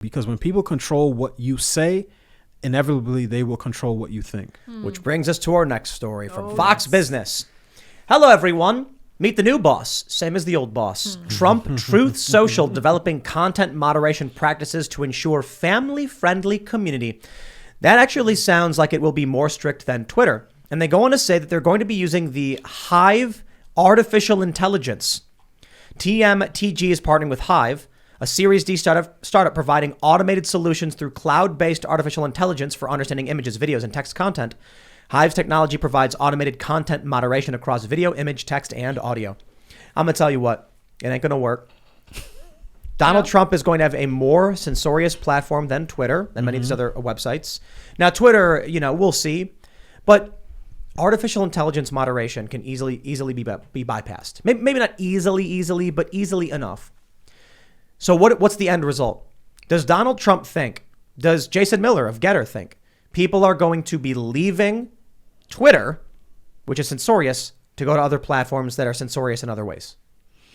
because when people control what you say, inevitably they will control what you think. Which brings us to our next story from Fox Business. Hello, everyone. Meet the new boss, same as the old boss. Trump Truth Social developing content moderation practices to ensure family-friendly community. That actually sounds like it will be more strict than Twitter. And they go on to say that they're going to be using the Hive artificial intelligence. TMTG is partnering with Hive, a Series D startup providing automated solutions through cloud-based artificial intelligence for understanding images, videos, and text content. Hive's technology provides automated content moderation across video, image, text, and audio. I'm going to tell you what, it ain't going to work. Donald Trump is going to have a more censorious platform than Twitter and many of these other websites. Now, Twitter, we'll see. But artificial intelligence moderation can easily be bypassed. Maybe not easily, but easily enough. So what's the end result? Does Donald Trump think, does Jason Miller of Getter think people are going to be leaving Twitter, which is censorious, to go to other platforms that are censorious in other ways?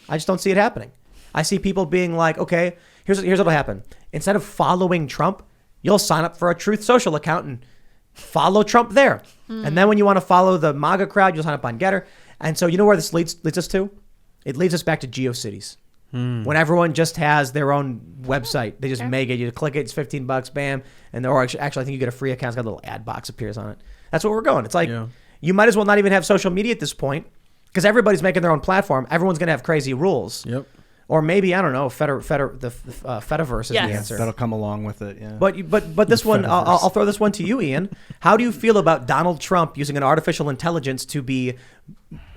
I just don't see it happening. I see people being like, okay, here's what'll happen. Instead of following Trump, you'll sign up for a Truth Social account and follow Trump there. And then when you want to follow the MAGA crowd, you'll sign up on Getter. And so you know where this leads us to? It leads us back to GeoCities. When everyone just has their own website, they just make it. You click it, it's $15, bam. And actually, I think you get a free account. It's got a little ad box appears on it. That's what we're going. It's like, you might as well not even have social media at this point because everybody's making their own platform. Everyone's going to have crazy rules. Yep. Or maybe, I don't know, Fediverse is the answer. That'll come along with it, yeah. But this one, I'll throw this one to you, Ian. How do you feel about Donald Trump using an artificial intelligence to be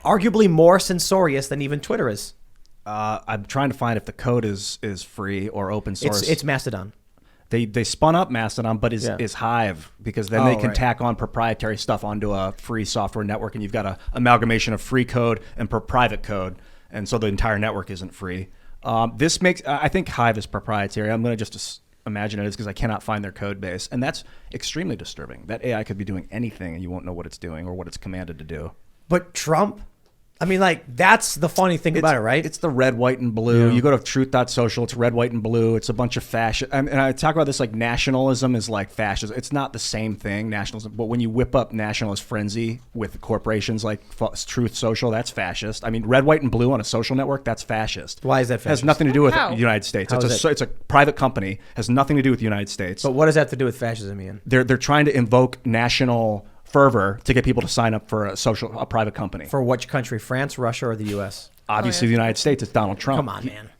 arguably more censorious than even Twitter is? I'm trying to find if the code is free or open source. It's Mastodon. They spun up Mastodon, but is Hive, because then they can tack on proprietary stuff onto a free software network, and you've got a amalgamation of free code and private code, and so the entire network isn't free. This makes, I think Hive is proprietary. I'm going to just imagine it is because I cannot find their code base, and that's extremely disturbing. That AI could be doing anything, and you won't know what it's doing or what it's commanded to do. But Trump, I mean, like, that's the funny thing about it, right? It's the red, white, and blue. You go to truth.social, it's red, white, and blue. It's a bunch of fashion. And I talk about this like nationalism is like fascism. It's not the same thing, nationalism. But when you whip up nationalist frenzy with corporations like Truth Social, that's fascist. I mean, red, white, and blue on a social network, that's fascist. Why is that fascist? It has nothing to do with the United States. It's a private company. Has nothing to do with the United States. But what does that have to do with fascism, Ian? They're trying to invoke national fervor to get people to sign up for a private company. For which country? France, Russia, or the U.S.? Obviously, the United States. It's Donald Trump. Come on, man.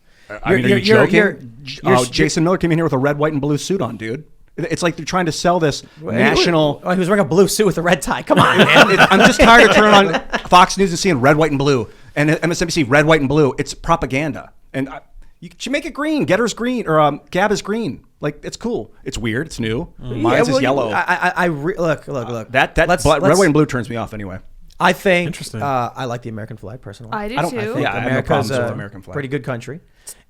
Are you joking? Jason Miller came in here with a red, white, and blue suit on, dude. It's like they're trying to sell this national... He was wearing a blue suit with a red tie. Come on, man. I'm just tired of turning on Fox News and seeing red, white, and blue. And MSNBC, red, white, and blue. It's propaganda. And you should make it green. Getter's green. Or Gab is green. Like, it's cool. It's weird. It's new. Mine's is yellow. Look. Red, white, and blue turns me off anyway. I think I like the American flag personally. I do too. I think America's a American flag. Pretty good country.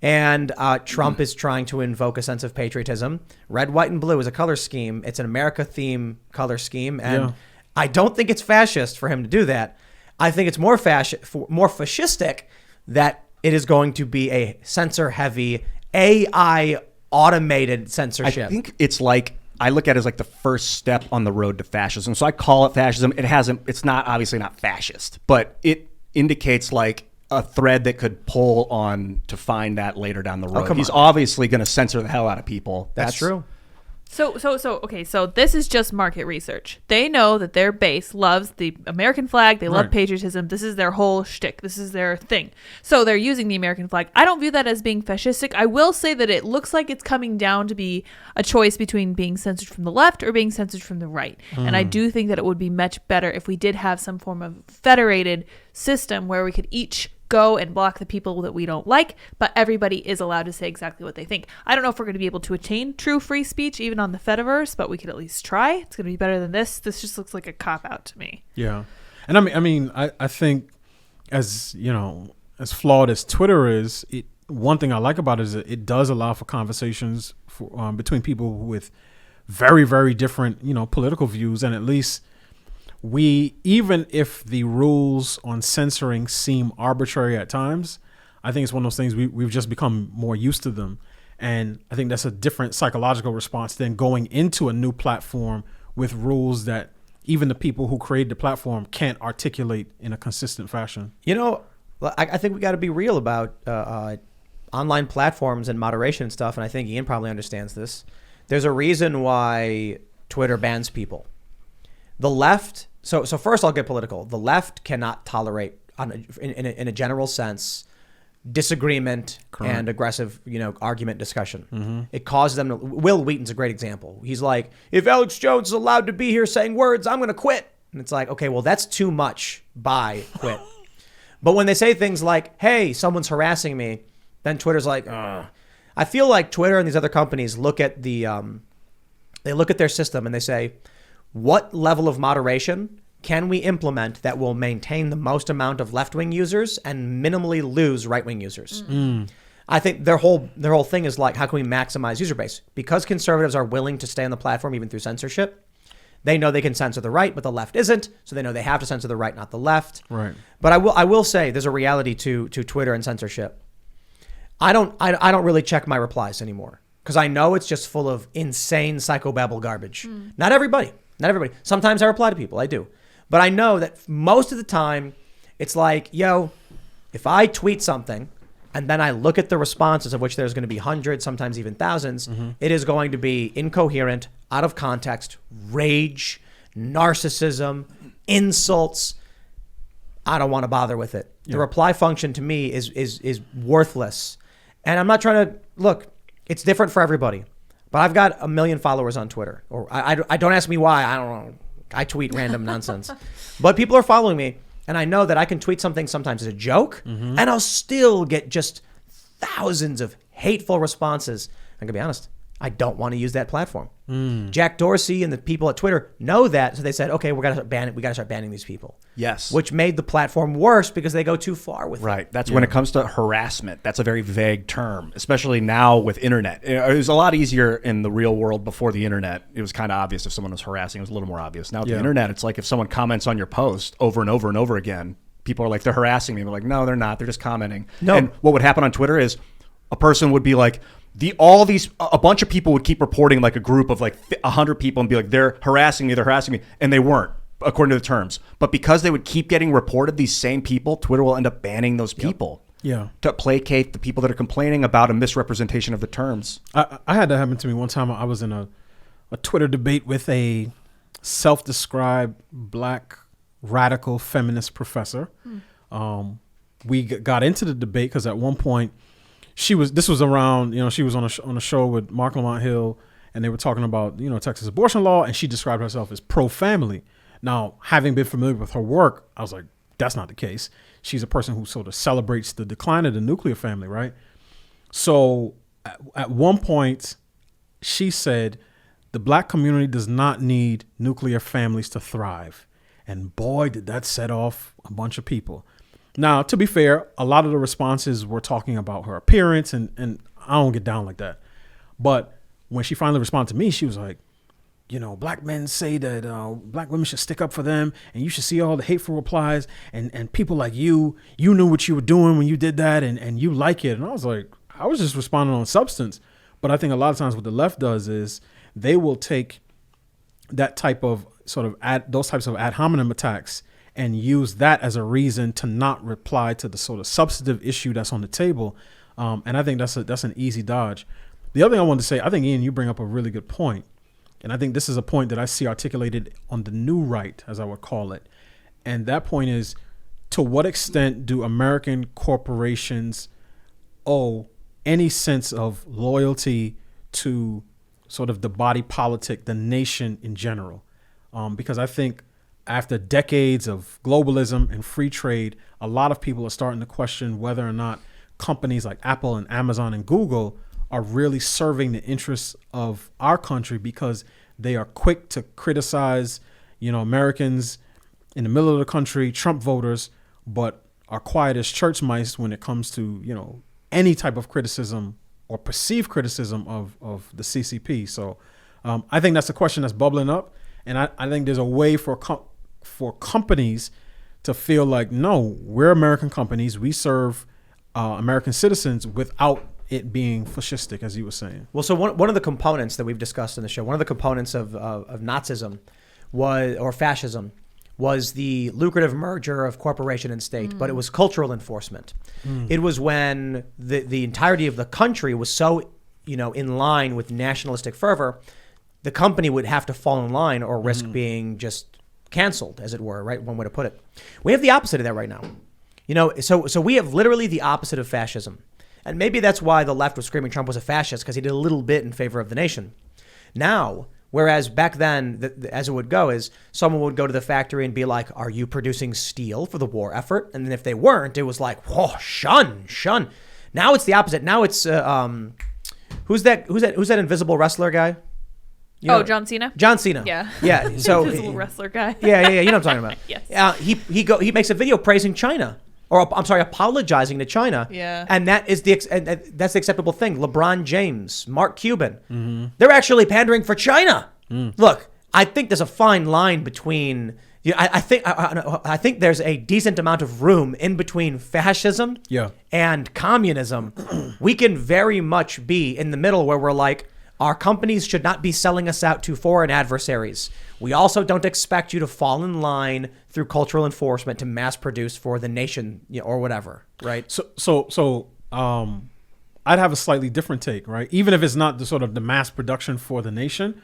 And Trump is trying to invoke a sense of patriotism. Red, white, and blue is a color scheme. It's an America theme color scheme. And I don't think it's fascist for him to do that. I think it's more fascistic that it is going to be a censor-heavy AI automated censorship. I think it's like, I look at it as like the first step on the road to fascism. So I call it fascism. It's not obviously not fascist, but it indicates like a thread that could pull on to find that later down the road. He's obviously going to censor the hell out of people. That's true. So this is just market research. They know that their base loves the American flag. They love patriotism. This is their whole shtick. This is their thing. So they're using the American flag. I don't view that as being fascistic. I will say that it looks like it's coming down to be a choice between being censored from the left or being censored from the right. And I do think that it would be much better if we did have some form of federated system where we could each go and block the people that we don't like, but everybody is allowed to say exactly what they think. I don't know if we're going to be able to attain true free speech even on the Fediverse, but we could at least try. It's going to be better than this. This just looks like a cop-out to me. Yeah. And I think as, as flawed as Twitter is, one thing I like about it is that it does allow for conversations between people with very, very different, political views. And at least even if the rules on censoring seem arbitrary at times, I think it's one of those things we've just become more used to them. And I think that's a different psychological response than going into a new platform with rules that even the people who created the platform can't articulate in a consistent fashion. You know, I think we got to be real about online platforms and moderation and stuff. And I think Ian probably understands this. There's a reason why Twitter bans people. The left. So first I'll get political. The left cannot tolerate, in a general sense, disagreement and aggressive, argument discussion. Mm-hmm. It causes them to. Will Wheaton's a great example. He's like, if Alex Jones is allowed to be here saying words, I'm going to quit. And it's like, okay, well, that's too much. Bye, quit. But when they say things like, hey, someone's harassing me, then Twitter's like, ugh. I feel like Twitter and these other companies look at they look at their system and they say, what level of moderation can we implement that will maintain the most amount of left-wing users and minimally lose right-wing users? Mm. I think their whole thing is like, how can we maximize user base? Because conservatives are willing to stay on the platform even through censorship. They know they can censor the right, but the left isn't. So they know they have to censor the right, not the left. Right. But I will say there's a reality to Twitter and censorship. I don't really check my replies anymore because I know it's just full of insane psychobabble garbage. Mm. Not everybody. Sometimes I reply to people. I do. But I know that most of the time it's like, yo, if I tweet something and then I look at the responses, of which there's going to be hundreds, sometimes even thousands, it is going to be incoherent, out of context, rage, narcissism, insults. I don't want to bother with it. Yeah. The reply function to me is worthless. And I'm not trying to, look, it's different for everybody. But I've got 1 million followers on Twitter. Or I don't ask me why, I don't know. I tweet random nonsense. But people are following me, and I know that I can tweet something sometimes as a joke, and I'll still get just thousands of hateful responses. I'm going to be honest, I don't want to use that platform. Jack Dorsey and the people at Twitter know that, so they said, okay, we got to start banning these people. Yes. Which made the platform worse because they go too far with it. Right. That's when it comes to harassment. That's a very vague term, especially now with internet. It was a lot easier in the real world before the internet. It was kind of obvious if someone was harassing. It was a little more obvious. Now with the internet, it's like if someone comments on your post over and over and over again, people are like, they're harassing me. They're like, no, they're not. They're just commenting. No. And what would happen on Twitter is a person would be like, a bunch of people would keep reporting, like a group of like 100 people, and be like, they're harassing me, and they weren't, according to the terms. But because they would keep getting reported, these same people, Twitter will end up banning those people. Yeah. To placate the people that are complaining about a misrepresentation of the terms. I had that happen to me one time. I was in a Twitter debate with a self-described black radical feminist professor. We got into the debate because at one point, this was around, she was on a show with Mark Lamont Hill, and they were talking about, Texas abortion law, and she described herself as pro-family. Now, having been familiar with her work, I was like, that's not the case. She's a person who sort of celebrates the decline of the nuclear family, right? So at one point, she said, the black community does not need nuclear families to thrive. And boy, did that set off a bunch of people. Now, to be fair, a lot of the responses were talking about her appearance, and I don't get down like that. But when she finally responded to me, she was like, black men say that black women should stick up for them, and you should see all the hateful replies, and people like you knew what you were doing when you did that, and you like it. And I was like, I was just responding on substance. But I think a lot of times what the left does is they will take that type of those types of ad hominem attacks and use that as a reason to not reply to the sort of substantive issue that's on the table. And I think that's an easy dodge. The other thing I wanted to say, I think, Ian, you bring up a really good point. And I think this is a point that I see articulated on the new right, as I would call it. And that point is, to what extent do American corporations owe any sense of loyalty to sort of the body politic, the nation in general? Because I think after decades of globalism and free trade, a lot of people are starting to question whether or not companies like Apple and Amazon and Google are really serving the interests of our country, because they are quick to criticize, Americans in the middle of the country, Trump voters, but are quiet as church mice when it comes to, any type of criticism or perceived criticism of the CCP. So I think that's a question that's bubbling up. And I think there's a way for companies to feel like, no, we're American companies. We serve American citizens without it being fascistic, as you were saying. Well, so one of the components that we've discussed in the show, one of the components of Nazism or fascism was the lucrative merger of corporation and state, but it was cultural enforcement. It was when the entirety of the country was so, in line with nationalistic fervor, the company would have to fall in line or risk being just canceled, as it were, right? One way to put it. We have the opposite of that right now. So we have literally the opposite of fascism. And maybe that's why the left was screaming Trump was a fascist, because he did a little bit in favor of the nation. Now, whereas back then, as it would go, is someone would go to the factory and be like, are you producing steel for the war effort? And then if they weren't, it was like, whoa, shun. Now it's the opposite. Now it's, who's that invisible wrestler guy? John Cena? John Cena. Yeah. So invisible wrestler guy. Yeah. You know what I'm talking about. Yes. He makes a video praising China. Or I'm sorry, apologizing to China. Yeah. And that's the acceptable thing. LeBron James, Mark Cuban, they're actually pandering for China. Look, I think there's a fine line between. I think there's a decent amount of room in between fascism and communism. We can very much be in the middle where we're like, our companies should not be selling us out to foreign adversaries. We also don't expect you to fall in line through cultural enforcement to mass produce for the nation, or whatever, right? So I'd have a slightly different take, right? Even if it's not the sort of the mass production for the nation.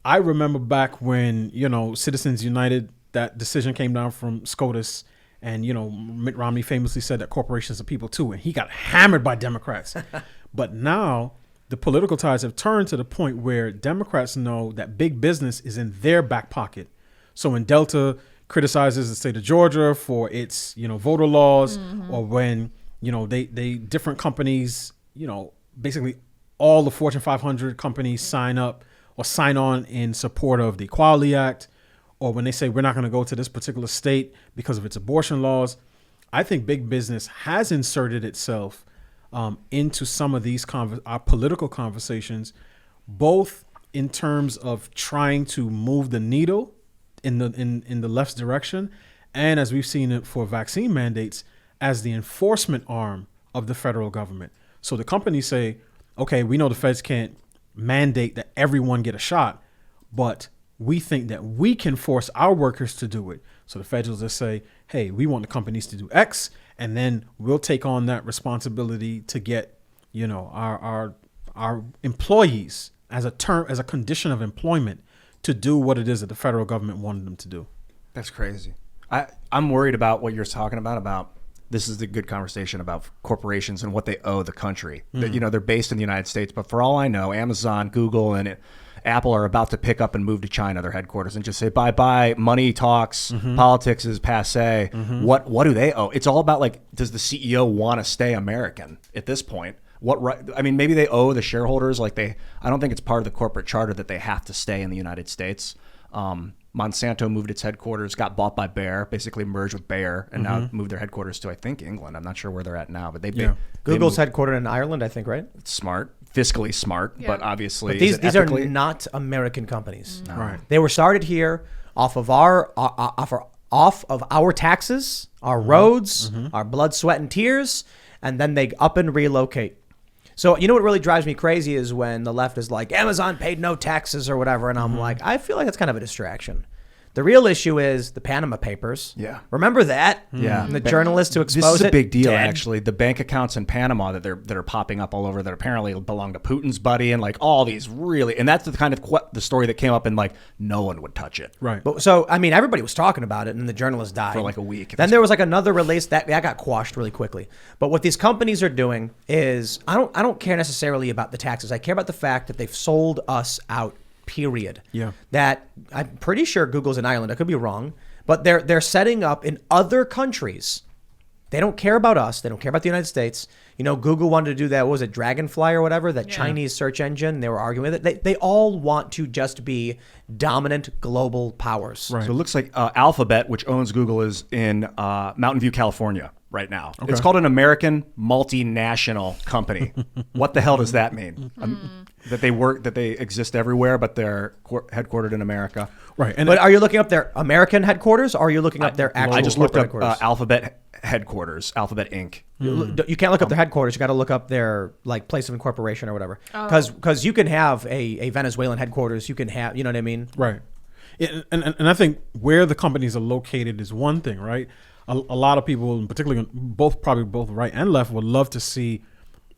I remember back when, Citizens United, that decision came down from SCOTUS, and, Mitt Romney famously said that corporations are people too, and he got hammered by Democrats. But now the political tides have turned to the point where Democrats know that big business is in their back pocket. So when Delta criticizes the state of Georgia for its, voter laws, or when, they different companies, basically all the Fortune 500 companies sign up or sign on in support of the Equality Act, or when they say we're not going to go to this particular state because of its abortion laws, I think big business has inserted itself into some of these our political conversations, both in terms of trying to move the needle in the left's direction, and as we've seen it for vaccine mandates, as the enforcement arm of the federal government. So the companies say, okay, we know the feds can't mandate that everyone get a shot, but we think that we can force our workers to do it. So the feds will just say, hey, we want the companies to do X, and then we'll take on that responsibility to get, our employees as a condition of employment to do what it is that the federal government wanted them to do. That's crazy. I'm worried about what you're talking about this is a good conversation about corporations and what they owe the country. That, they're based in the United States, but for all I know, Amazon, Google, and Apple are about to pick up and move to China, their headquarters, and just say bye-bye. Money talks, politics is passe. What do they owe? It's all about, like, does the CEO want to stay American at this point? What right? I mean, maybe they owe the shareholders, I don't think it's part of the corporate charter that they have to stay in the United States. Monsanto moved its headquarters, got bought by Bayer, basically merged with Bayer, and now moved their headquarters to, I think, England. I'm not sure where they're at now, but Google's headquartered in Ireland, I think, right? It's smart, fiscally smart, but obviously, but these are not American companies. No. Right. They were started here off of our taxes, our roads, our blood, sweat, and tears, and then they up and relocate. So, what really drives me crazy is when the left is like, Amazon paid no taxes or whatever. And I'm like, I feel like that's kind of a distraction. The real issue is the Panama Papers. Yeah. Remember that? Yeah. And the journalists who exposed it. This is a big deal, actually. The bank accounts in Panama that are popping up all over that apparently belong to Putin's buddy, and all these really, and that's the kind of the story that came up, and no one would touch it. Right. But so, everybody was talking about it, and the journalist died for a week. Then there was another release that got quashed really quickly. But what these companies are doing is, I don't care necessarily about the taxes. I care about the fact that they've sold us out. Period. Yeah. That I'm pretty sure Google's in Ireland. I could be wrong, but they're setting up in other countries. They don't care about us. They don't care about the United States. Google wanted to do that. What was it, Dragonfly or whatever? That Chinese search engine. They were arguing with it. They all want to just be dominant global powers. Right. So it looks like Alphabet, which owns Google, is in Mountain View, California right now. Okay. It's called an American multinational company. What the hell does that mean? That they exist everywhere, but they're headquartered in America. Right. But are you looking up their American headquarters, or are you looking up their actual? I just looked up Alphabet headquarters, Alphabet Inc. You can't look up their headquarters. You got to look up their like place of incorporation or whatever. Because you can have a Venezuelan headquarters. You can have, you know what I mean? Right. And I think where the companies are located is one thing, right? A lot of people, particularly both right and left, would love to see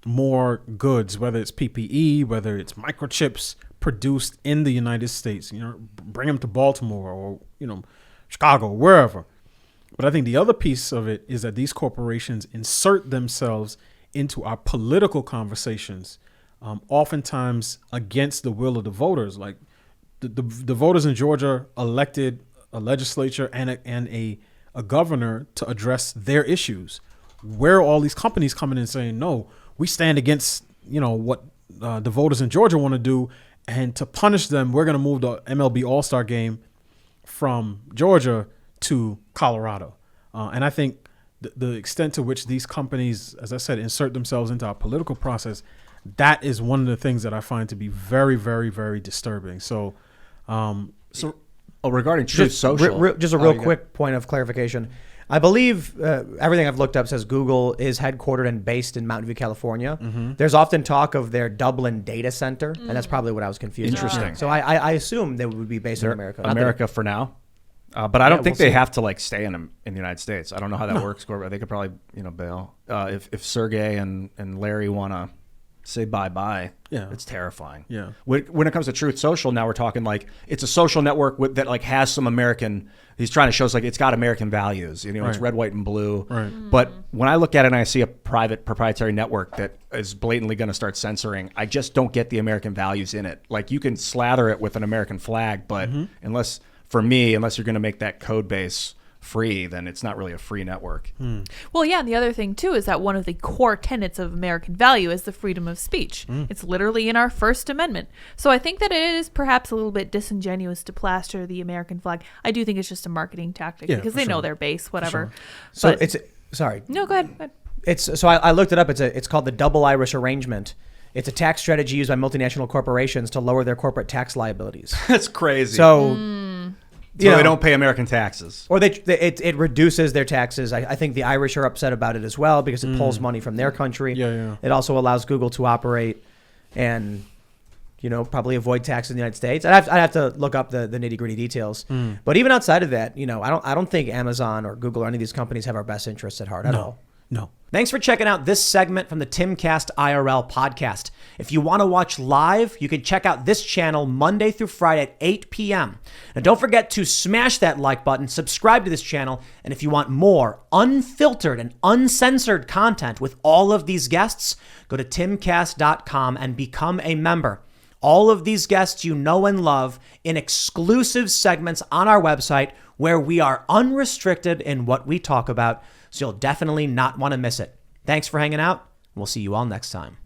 more goods, whether it's PPE, whether it's microchips produced in the United States. You know, bring them to Baltimore or Chicago, wherever. But I think the other piece of it is that these corporations insert themselves into our political conversations, oftentimes against the will of the voters. Like the voters in Georgia elected a legislature and a governor to address their issues. Where are all these companies coming in saying, no, we stand against what the voters in Georgia want to do, and to punish them, we're going to move the MLB All-Star game from Georgia to Colorado. And I think the extent to which these companies, as I said, insert themselves into our political process, that is one of the things that I find to be very, very, very disturbing. So, regarding Truth Social, just a real quick point of clarification. I believe everything I've looked up says Google is headquartered and based in Mountain View, California. Mm-hmm. There's often talk of their Dublin data center, and that's probably what I was confused. Interesting. About. So I assume they would be based in America. America for now. But I don't think they have to like stay in the United States. I don't know how that works. They could probably bail if Sergey and Larry want to say bye. Yeah, it's terrifying. Yeah. When it comes to Truth Social, now we're talking like it's a social network that like has some American. He's trying to show us like it's got American values. It's red, white, and blue. Right. But when I look at it and I see a private proprietary network that is blatantly going to start censoring, I just don't get the American values in it. Like you can slather it with an American flag, but unless you're going to make that code base free, then it's not really a free network. Well, yeah, and the other thing too is that one of the core tenets of American value is the freedom of speech. It's literally in our First Amendment. So I think that it is perhaps a little bit disingenuous to plaster the American flag. I do think it's just a marketing tactic because they know their base, whatever. So it's sorry. No, go ahead. I looked it up. It's called the Double Irish Arrangement. It's a tax strategy used by multinational corporations to lower their corporate tax liabilities. That's crazy. So they don't pay American taxes. Or it reduces their taxes. I think the Irish are upset about it as well because it pulls money from their country. Yeah. It also allows Google to operate and, probably avoid tax in the United States. I'd have to look up the nitty-gritty details. But even outside of that, I don't think Amazon or Google or any of these companies have our best interests at heart at all. No. Thanks for checking out this segment from the Timcast IRL podcast. If you want to watch live, you can check out this channel Monday through Friday at 8 p.m. And don't forget to smash that like button, subscribe to this channel, and if you want more unfiltered and uncensored content with all of these guests, go to timcast.com and become a member. All of these guests you know and love in exclusive segments on our website where we are unrestricted in what we talk about, so you'll definitely not want to miss it. Thanks for hanging out. We'll see you all next time.